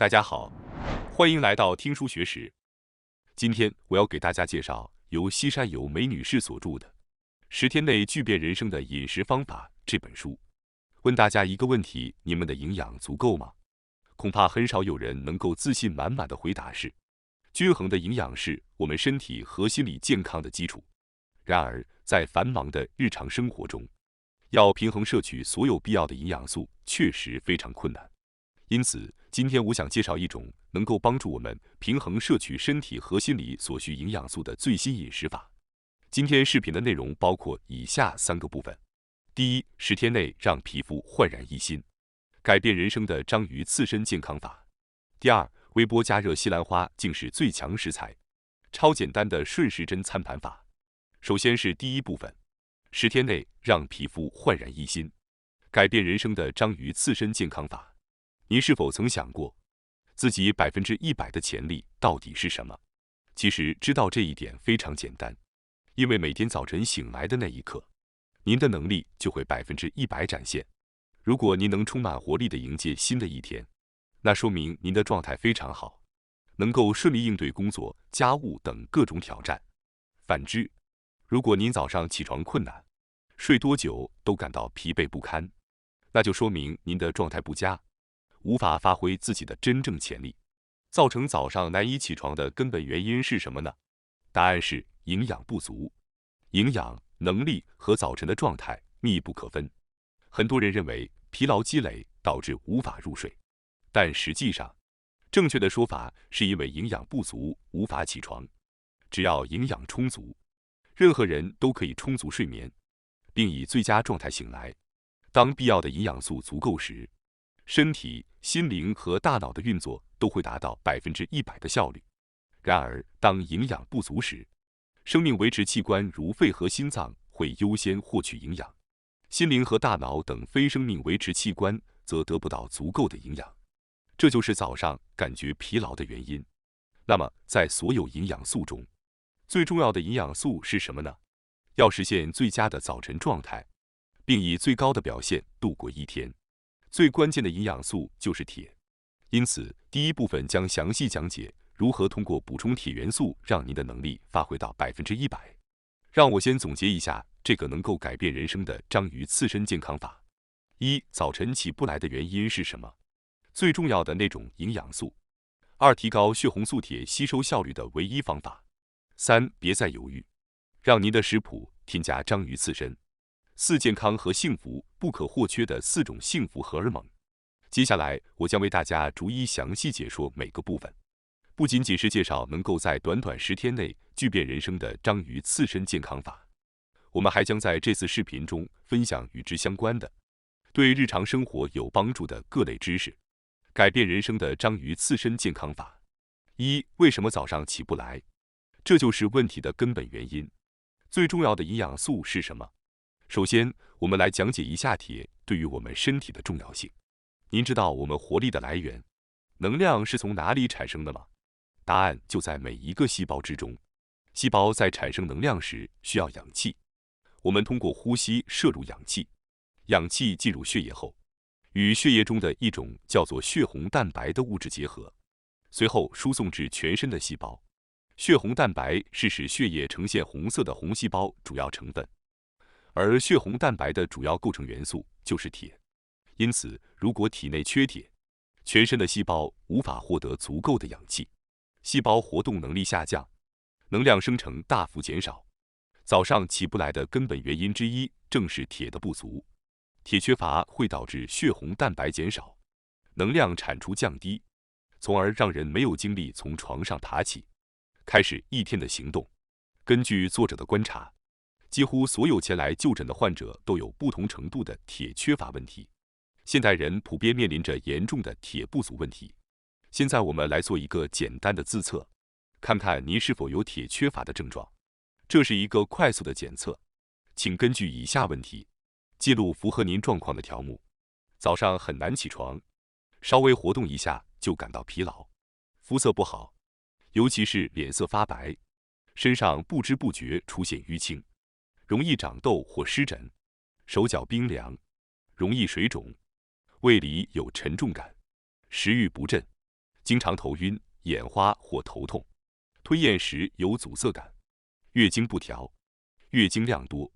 大家好，欢迎来到听书学史。今天我要给大家介绍由西山由美女士所著的《10天内巨变人生的饮食方法》这本书。问大家一个问题：你们的营养足够吗？恐怕很少有人能够自信满满的回答是。均衡的营养是我们身体和心理健康的基础。然而，在繁忙的日常生活中，要平衡摄取所有必要的营养素，确实非常困难。因此，今天我想介绍一种能够帮助我们平衡摄取身体和心理所需营养素的最新饮食法。今天视频的内容包括以下3个部分：第一，10天内让皮肤焕然一新，改变人生的章鱼刺身健康法；第二，微波加热西兰花竟是最强食材，超简单的顺时针餐盘法。首先是第一部分，10天内让皮肤焕然一新，改变人生的章鱼刺身健康法。您是否曾想过，自己100%的潜力到底是什么？其实知道这一点非常简单，因为每天早晨醒来的那一刻，您的能力就会100%展现。如果您能充满活力地迎接新的一天，那说明您的状态非常好，能够顺利应对工作、家务等各种挑战。反之，如果您早上起床困难，睡多久都感到疲惫不堪，那就说明您的状态不佳，无法发挥自己的真正潜力。造成早上难以起床的根本原因是什么呢？答案是营养不足。营养、能力和早晨的状态密不可分。很多人认为疲劳积累导致无法入睡，但实际上，正确的说法是因为营养不足无法起床。只要营养充足，任何人都可以充足睡眠，并以最佳状态醒来。当必要的营养素足够时，身体、心灵和大脑的运作都会达到100%的效率。然而，当营养不足时，生命维持器官如肺和心脏会优先获取营养，心灵和大脑等非生命维持器官则得不到足够的营养，这就是早上感觉疲劳的原因。那么，在所有营养素中，最重要的营养素是什么呢？要实现最佳的早晨状态，并以最高的表现度过一天，最关键的营养素就是铁。因此，第一部分将详细讲解如何通过补充铁元素让您的能力发挥到100%。让我先总结一下这个能够改变人生的章鱼刺身健康法。1. 早晨起不来的原因是什么？最重要的那种营养素。2. 提高血红素铁吸收效率的唯一方法。3. 别再犹豫，让您的食谱添加章鱼刺身。4. 健康和幸福不可或缺的4种幸福荷尔蒙。接下来，我将为大家逐一详细解说每个部分，不仅仅是介绍能够在短短10天内巨变人生的章鱼刺身健康法，我们还将在这次视频中分享与之相关的、对日常生活有帮助的各类知识。改变人生的章鱼刺身健康法。1. 为什么早上起不来？这就是问题的根本原因。最重要的营养素是什么？首先，我们来讲解一下铁对于我们身体的重要性。您知道我们活力的来源、能量是从哪里产生的吗？答案就在每一个细胞之中。细胞在产生能量时需要氧气，我们通过呼吸摄入氧气，氧气进入血液后，与血液中的一种叫做血红蛋白的物质结合，随后输送至全身的细胞。血红蛋白是使血液呈现红色的红细胞主要成分，而血红蛋白的主要构成元素就是铁。因此，如果体内缺铁，全身的细胞无法获得足够的氧气，细胞活动能力下降，能量生成大幅减少。早上起不来的根本原因之一正是铁的不足。铁缺乏会导致血红蛋白减少，能量产出降低，从而让人没有精力从床上爬起，开始一天的行动。根据作者的观察，几乎所有前来就诊的患者都有不同程度的铁缺乏问题。现代人普遍面临着严重的铁不足问题。现在我们来做一个简单的自测，看看您是否有铁缺乏的症状。这是一个快速的检测，请根据以下问题记录符合您状况的条目：早上很难起床，稍微活动一下就感到疲劳，肤色不好，尤其是脸色发白，身上不知不觉出现淤青，容易长痘或湿疹，手脚冰凉，容易水肿，胃里有沉重感，食欲不振，经常头晕、眼花或头痛，吞咽时有阻塞感，月经不调，月经量多。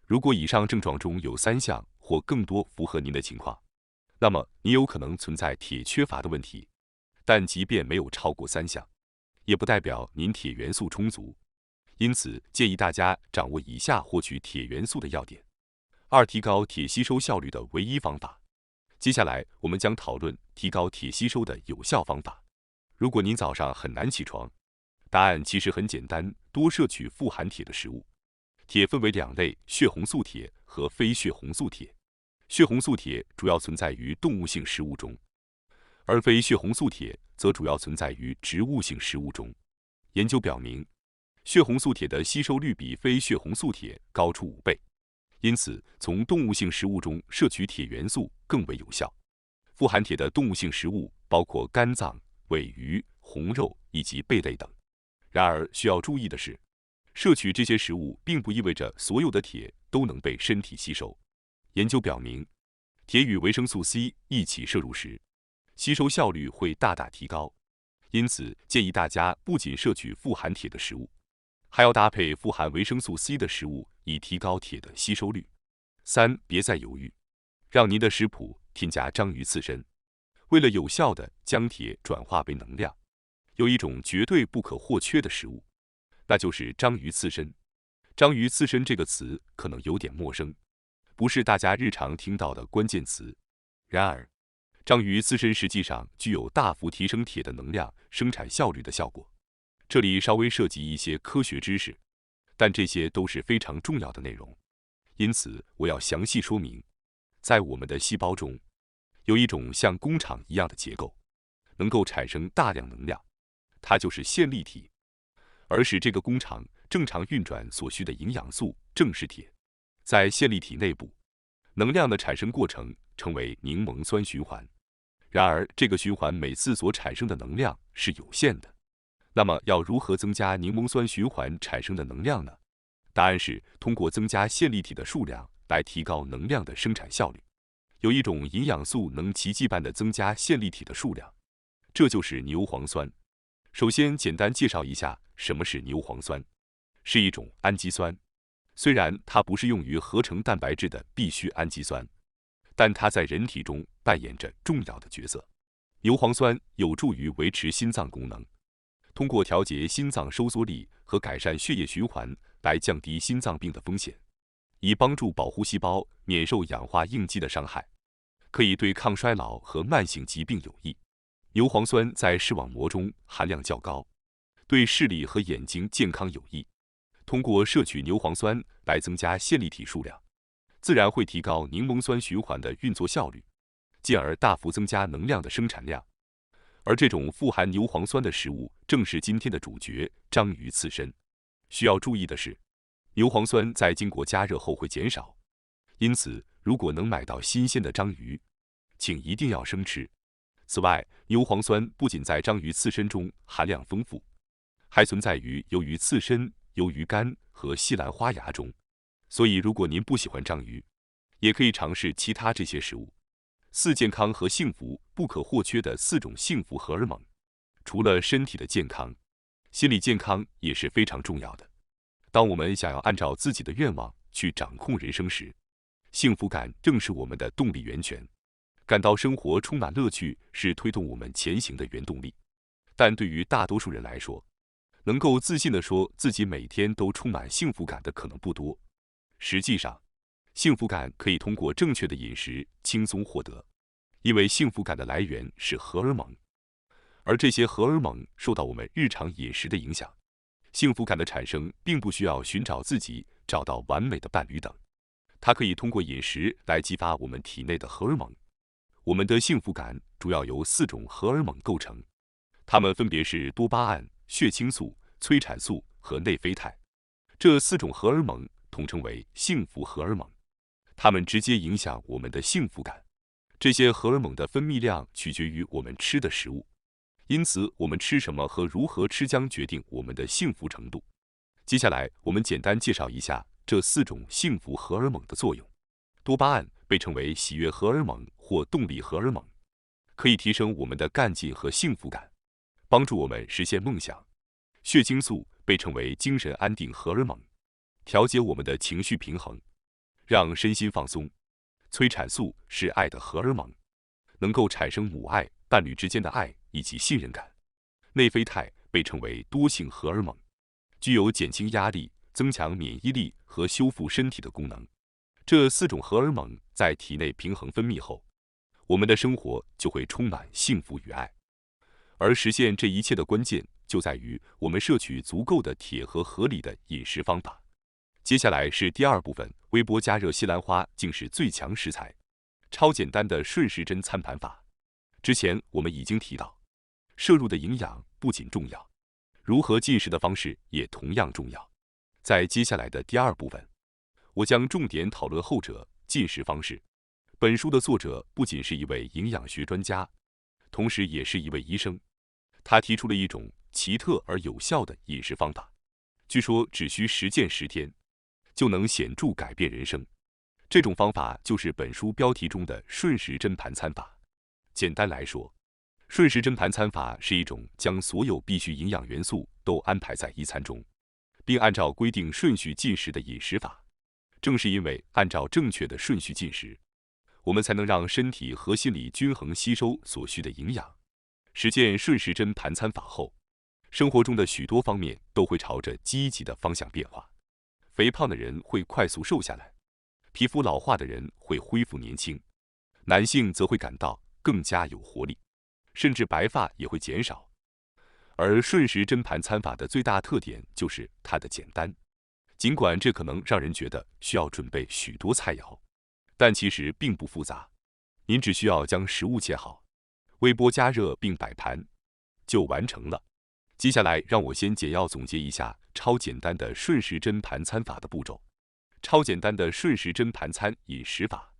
如果以上症状中有3项或更多符合您的情况，那么你有可能存在铁缺乏的问题。但即便没有超过3项，也不代表您铁元素充足。因此，建议大家掌握以下获取铁元素的要点。2、提高铁吸收效率的唯一方法。接下来，我们将讨论提高铁吸收的有效方法。如果您早上很难起床，答案其实很简单：多摄取富含铁的食物。铁分为2类：血红素铁和非血红素铁。血红素铁主要存在于动物性食物中，而非血红素铁则主要存在于植物性食物中。研究表明，血红素铁的吸收率比非血红素铁高出5倍，因此从动物性食物中摄取铁元素更为有效。富含铁的动物性食物包括肝脏、尾鱼、红肉以及贝类等。然而需要注意的是，摄取这些食物并不意味着所有的铁都能被身体吸收。研究表明，铁与维生素 C 一起摄入时，吸收效率会大大提高。因此，建议大家不仅摄取富含铁的食物，还要搭配富含维生素 C 的食物，以提高铁的吸收率。3、别再犹豫，让您的食谱添加章鱼刺身。为了有效地将铁转化为能量，有一种绝对不可或缺的食物，那就是章鱼刺身。章鱼刺身这个词可能有点陌生，不是大家日常听到的关键词。然而，章鱼刺身实际上具有大幅提升铁的能量生产效率的效果。这里稍微涉及一些科学知识，但这些都是非常重要的内容。因此，我要详细说明，在我们的细胞中，有一种像工厂一样的结构，能够产生大量能量，它就是线粒体。而使这个工厂正常运转所需的营养素正是铁。在线粒体内部，能量的产生过程称为柠檬酸循环。然而，这个循环每次所产生的能量是有限的。那么，要如何增加柠檬酸循环产生的能量呢？答案是通过增加线粒体的数量来提高能量的生产效率。有一种营养素能奇迹般的增加线粒体的数量，这就是牛磺酸。首先，简单介绍一下什么是牛磺酸，是一种氨基酸。虽然它不是用于合成蛋白质的必需氨基酸，但它在人体中扮演着重要的角色。牛磺酸有助于维持心脏功能，通过调节心脏收缩力和改善血液循环来降低心脏病的风险，以帮助保护细胞免受氧化应激的伤害，可以对抗衰老和慢性疾病有益。牛磺酸在视网膜中含量较高，对视力和眼睛健康有益。通过摄取牛磺酸来增加线粒体数量，自然会提高柠檬酸循环的运作效率，进而大幅增加能量的生产量。而这种富含牛磺酸的食物正是今天的主角——章鱼刺身。需要注意的是，牛磺酸在经过加热后会减少，因此如果能买到新鲜的章鱼，请一定要生吃。此外，牛磺酸不仅在章鱼刺身中含量丰富，还存在于鱿鱼刺身、鱿鱼干和西兰花芽中。所以，如果您不喜欢章鱼，也可以尝试其他这些食物。4、健康和幸福不可或缺的4种幸福荷尔蒙。除了身体的健康，心理健康也是非常重要的。当我们想要按照自己的愿望去掌控人生时，幸福感正是我们的动力源泉。感到生活充满乐趣是推动我们前行的原动力。但对于大多数人来说，能够自信地说自己每天都充满幸福感的可能不多。实际上，幸福感可以通过正确的饮食轻松获得，因为幸福感的来源是荷尔蒙，而这些荷尔蒙受到我们日常饮食的影响。幸福感的产生并不需要寻找自己、找到完美的伴侣等，它可以通过饮食来激发我们体内的荷尔蒙。我们的幸福感主要由4种荷尔蒙构成，它们分别是多巴胺、血清素、催产素和内啡肽。这4种荷尔蒙统称为幸福荷尔蒙，它们直接影响我们的幸福感。这些荷尔蒙的分泌量取决于我们吃的食物，因此我们吃什么和如何吃将决定我们的幸福程度。接下来，我们简单介绍一下这4种幸福荷尔蒙的作用。多巴胺被称为喜悦荷尔蒙或动力荷尔蒙，可以提升我们的干劲和幸福感。帮助我们实现梦想。血清素被称为精神安定荷尔蒙，调节我们的情绪平衡，让身心放松。催产素是爱的荷尔蒙，能够产生母爱、伴侣之间的爱以及信任感。内啡肽被称为多性荷尔蒙，具有减轻压力、增强免疫力和修复身体的功能。这4种荷尔蒙在体内平衡分泌后，我们的生活就会充满幸福与爱。而实现这一切的关键就在于我们摄取足够的铁和合理的饮食方法。接下来是第2部分，微波加热西兰花竟是最强食材。超简单的顺时针餐盘法。之前我们已经提到，摄入的营养不仅重要，如何进食的方式也同样重要。在接下来的第2部分，我将重点讨论后者进食方式。本书的作者不仅是一位营养学专家，同时也是一位医生。他提出了一种奇特而有效的饮食方法，据说只需实践10天，就能显著改变人生。这种方法就是本书标题中的顺时针盘餐法。简单来说，顺时针盘餐法是一种将所有必需营养元素都安排在一餐中，并按照规定顺序进食的饮食法。正是因为按照正确的顺序进食，我们才能让身体和心理均衡吸收所需的营养。实践顺时针盘餐法后，生活中的许多方面都会朝着积极的方向变化。肥胖的人会快速瘦下来，皮肤老化的人会恢复年轻，男性则会感到更加有活力，甚至白发也会减少。而顺时针盘餐法的最大特点就是它的简单，尽管这可能让人觉得需要准备许多菜肴，但其实并不复杂。您只需要将食物切好，微波加热并摆盘，就完成了。接下来让我先简要总结一下超简单的顺时针盘餐法的步骤。超简单的顺时针盘餐饮食法。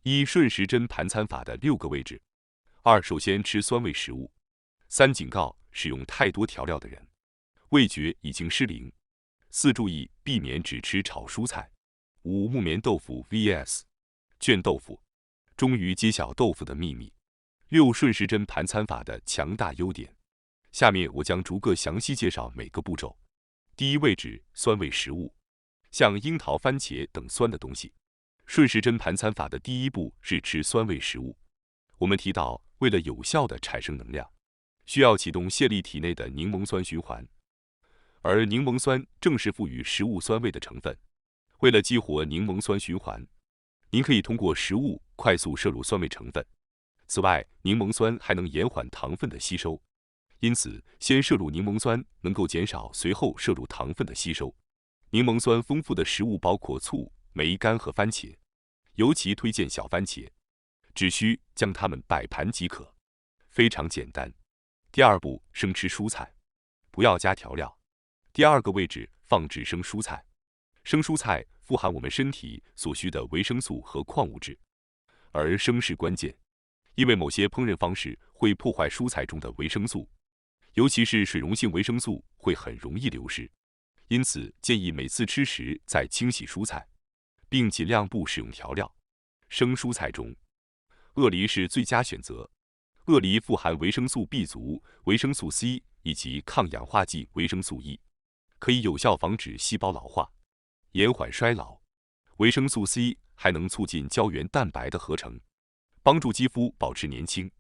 1. 顺时针盘餐法的6个位置。2. 首先吃酸味食物。3. 警告使用太多调料的人，味觉已经失灵。4. 注意避免只吃炒蔬菜。5. 木棉豆腐 vs 卷豆腐。终于揭晓豆腐的秘密。6. 顺时针盘餐法的强大优点。下面我将逐个详细介绍每个步骤。第1位置，酸味食物，像樱桃、番茄等酸的东西。顺时针盘餐法的第1步是吃酸味食物。我们提到，为了有效地产生能量，需要启动泄力体内的柠檬酸循环，而柠檬酸正是赋予食物酸味的成分。为了激活柠檬酸循环，您可以通过食物快速摄入酸味成分。此外，柠檬酸还能延缓糖分的吸收，因此先摄入柠檬酸能够减少随后摄入糖分的吸收。柠檬酸丰富的食物包括醋、梅干和番茄，尤其推荐小番茄，只需将它们摆盘即可，非常简单。第2步，生吃蔬菜，不要加调料。第2个位置放置生蔬菜。生蔬菜富含我们身体所需的维生素和矿物质，而生是关键，因为某些烹饪方式会破坏蔬菜中的维生素，尤其是水溶性维生素会很容易流失。因此，建议每次吃时再清洗蔬菜，并尽量不使用调料。生蔬菜中，鳄梨是最佳选择。鳄梨富含维生素 B 族、维生素 C 以及抗氧化剂维生素 E， 可以有效防止细胞老化，延缓衰老。维生素 C 还能促进胶原蛋白的合成，帮助肌肤保持年轻。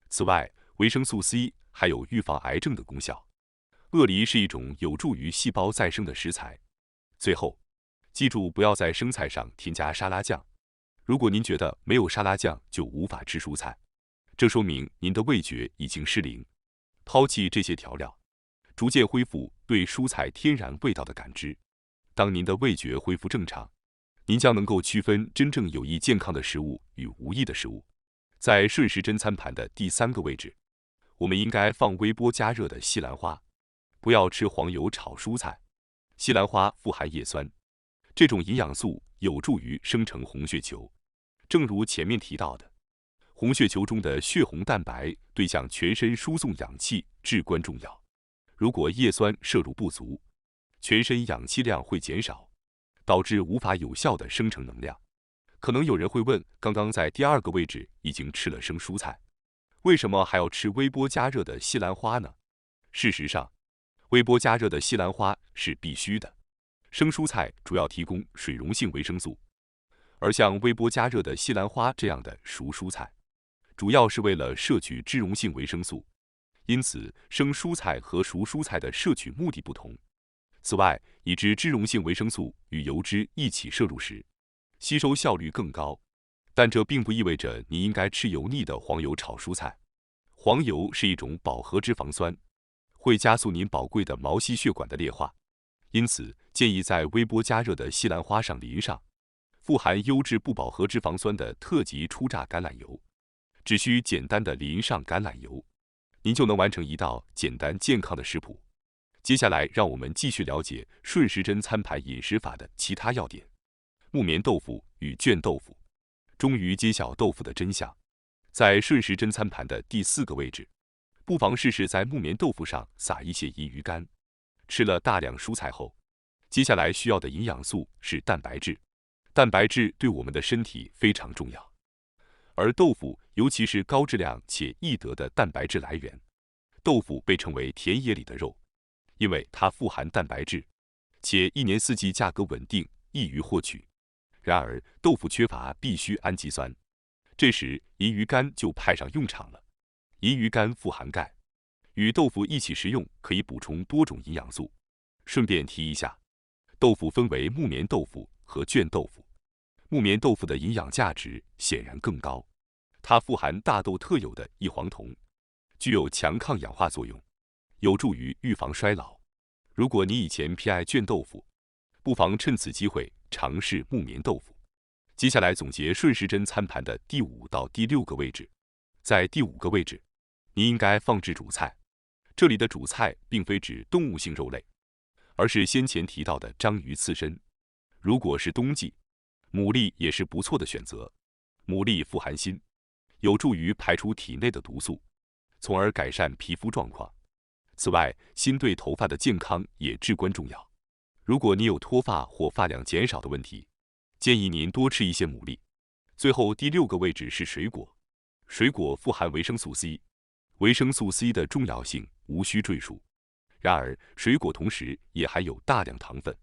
此外，维生素 C 还有预防癌症的功效。鳄梨是一种有助于细胞再生的食材。最后，记住不要在生菜上添加沙拉酱。如果您觉得没有沙拉酱就无法吃蔬菜，这说明您的味觉已经失灵。抛弃这些调料，逐渐恢复对蔬菜天然味道的感知。当您的味觉恢复正常，您将能够区分真正有益健康的食物与无益的食物。在顺时针餐盘的第3个位置，我们应该放微波加热的西兰花。不要吃黄油炒蔬菜。西兰花富含叶酸，这种营养素有助于生成红血球。正如前面提到的，红血球中的血红蛋白对向全身输送氧气至关重要。如果叶酸摄入不足，全身氧气量会减少，导致无法有效地生成能量。可能有人会问，刚刚在第2个位置已经吃了生蔬菜，为什么还要吃微波加热的西兰花呢？事实上，微波加热的西兰花是必须的。生蔬菜主要提供水溶性维生素，而像微波加热的西兰花这样的熟蔬菜，主要是为了摄取脂溶性维生素。因此，生蔬菜和熟蔬菜的摄取目的不同。此外，已知脂溶性维生素与油脂一起摄入时，吸收效率更高。但这并不意味着你应该吃油腻的黄油炒蔬菜。黄油是一种饱和脂肪酸，会加速您宝贵的毛细血管的裂化。因此，建议在微波加热的西兰花上淋上富含优质不饱和脂肪酸的特级初榨橄榄油。只需简单的淋上橄榄油，您就能完成一道简单健康的食谱。接下来，让我们继续了解顺时针餐盘饮食法的其他要点。木棉豆腐与卷豆腐。终于揭晓豆腐的真相，在顺时针餐盘的第4个位置，不妨试试在木棉豆腐上撒一些银鱼干。吃了大量蔬菜后，接下来需要的营养素是蛋白质。蛋白质对我们的身体非常重要，而豆腐尤其是高质量且易得的蛋白质来源。豆腐被称为田野里的肉，因为它富含蛋白质，且一年四季价格稳定，易于获取。然而，豆腐缺乏必需氨基酸，这时银鱼干就派上用场了。银鱼干富含钙，与豆腐一起食用可以补充多种营养素。顺便提一下，豆腐分为木棉豆腐和卷豆腐。木棉豆腐的营养价值显然更高，它富含大豆特有的异黄酮，具有强抗氧化作用，有助于预防衰老。如果你以前偏爱卷豆腐，不妨趁此机会尝试木棉豆腐。接下来总结顺时针餐盘的第5到第6个位置。在第5个位置，你应该放置主菜。这里的主菜并非指动物性肉类，而是先前提到的章鱼刺身。如果是冬季，牡蛎也是不错的选择。牡蛎富含锌，有助于排出体内的毒素，从而改善皮肤状况。此外，锌对头发的健康也至关重要。如果你有脱发或发量减少的问题，建议您多吃一些牡蛎。最后第6个位置是水果。水果富含维生素 C， 维生素 C 的重要性无需赘述。然而，水果同时也含有大量糖分，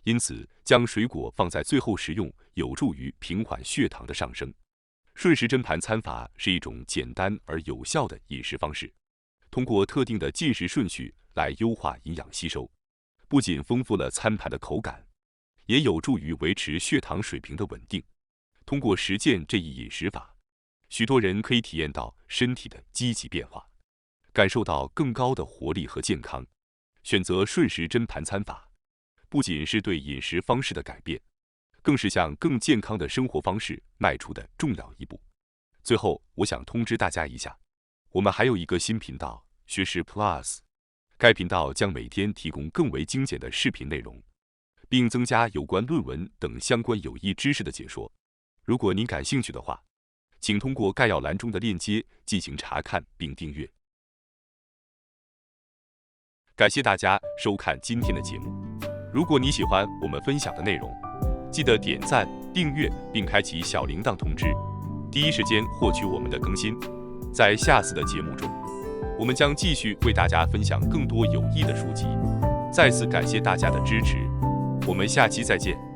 因此将水果放在最后食用，有助于平缓血糖的上升。顺时针盘餐法是一种简单而有效的饮食方式，通过特定的进食顺序来优化营养吸收。不仅丰富了餐盘的口感，也有助于维持血糖水平的稳定。通过实践这一饮食法，许多人可以体验到身体的积极变化，感受到更高的活力和健康。选择顺时针盘餐法，不仅是对饮食方式的改变，更是向更健康的生活方式迈出的重要一步。最后，我想通知大家一下，我们还有一个新频道——学识 Plus。该频道将每天提供更为精简的视频内容，并增加有关论文等相关有益知识的解说。如果您感兴趣的话，请通过概要栏中的链接进行查看并订阅。感谢大家收看今天的节目。如果你喜欢我们分享的内容，记得点赞、订阅并开启小铃铛通知，第一时间获取我们的更新。在下次的节目中，我们将继续为大家分享更多有益的书籍。再次感谢大家的支持，我们下期再见。